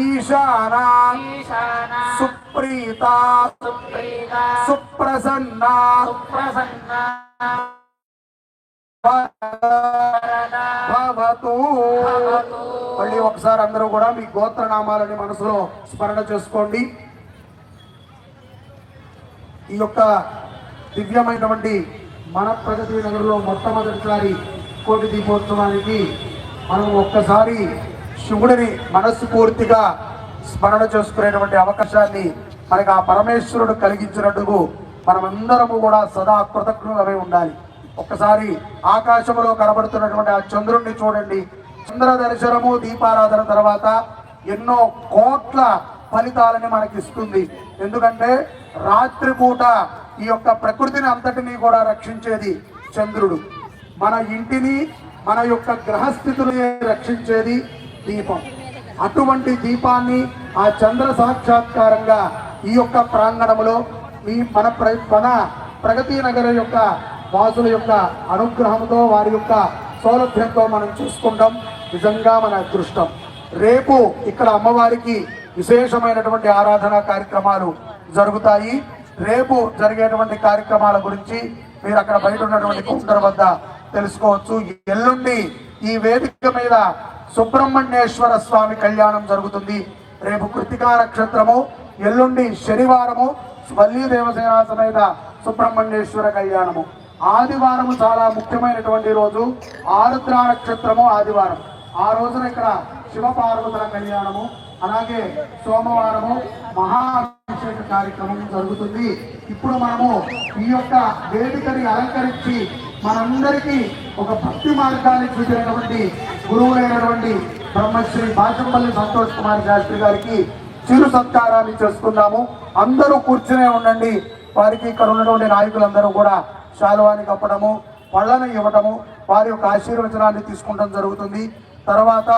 ఈశాన సుప్రీత సుప్రసన్న భవతు. మళ్ళీ ఒకసారి అందరూ కూడా మీ గోత్రనామాలని మనసులో స్మరణ చేసుకోండి. ఈ యొక్క దివ్యమైనటువంటి మన ప్రగతి నగర్లో మొట్టమొదటిసారి కోటి దీపోత్సవానికి మనం ఒక్కసారి శివుడిని మనస్ఫూర్తిగా స్మరణ చేసుకునేటువంటి అవకాశాన్ని మనకు ఆ పరమేశ్వరుడు కలిగించినట్టుకు మనమందరము కూడా సదా కృతజ్ఞులమై ఉండాలి. ఒక్కసారి ఆకాశంలో కనబడుతున్నటువంటి ఆ చంద్రుణ్ణి చూడండి. చంద్ర దర్శనము దీపారాధన తర్వాత ఎన్నో కోట్ల ఫలితాలని మనకి ఇస్తుంది. ఎందుకంటే రాత్రిపూట ఈ యొక్క ప్రకృతిని అంతటినీ కూడా రక్షించేది చంద్రుడు. మన ఇంటిని మన యొక్క గ్రహస్థితులని రక్షించేది దీపం. అటువంటి దీపాన్ని ఆ చంద్ర సాక్షాత్కారంగా ఈ యొక్క ప్రాంగణంలో మన ప్రగతి నగర యొక్క వాసుల యొక్క అనుగ్రహంతో వారి యొక్క సౌలభ్యంతో మనం చూసుకుంటాం. నిజంగా మన అదృష్టం. రేపు ఇక్కడ అమ్మవారికి విశేషమైనటువంటి ఆరాధన కార్యక్రమాలు జరుగుతాయి. రేపు జరిగేటువంటి కార్యక్రమాల గురించి మీరు అక్కడ బయట ఉన్నటువంటి కౌంటర్ వద్ద తెలుసుకోవచ్చు. ఎల్లుండి ఈ వేదిక మీద సుబ్రహ్మణ్యేశ్వర స్వామి కళ్యాణం జరుగుతుంది. రేపు కృతికా నక్షత్రము, ఎల్లుండి శనివారము వల్లీ దేవసేన సమేత సుబ్రహ్మణ్యేశ్వర కళ్యాణము. ఆదివారము చాలా ముఖ్యమైనటువంటి రోజు. ఆరుద్ర నక్షత్రము ఆదివారం. ఆ రోజున ఇక్కడ శివపార్వతుల కళ్యాణము, అలాగే సోమవారము మహాభిషేక కార్యక్రమం జరుగుతుంది. ఇప్పుడు మనము ఈ యొక్క వేదికని అలంకరించి మనందరికీ ఒక భక్తి మార్గాన్ని చూసినటువంటి గురువులైనటువంటి బ్రహ్మశ్రీ బాచంపల్లి సంతోష్ కుమార్ శాస్త్రి గారికి చిరు సత్కారాన్ని చేసుకుందాము. అందరూ కూర్చునే ఉండండి. వారికి ఇక్కడ ఉన్నటువంటి నాయకులందరూ కూడా శాలువాని కప్పడము, పళ్ళను ఇవ్వటము, వారి యొక్క ఆశీర్వచనాన్ని తీసుకోవడం జరుగుతుంది. తర్వాత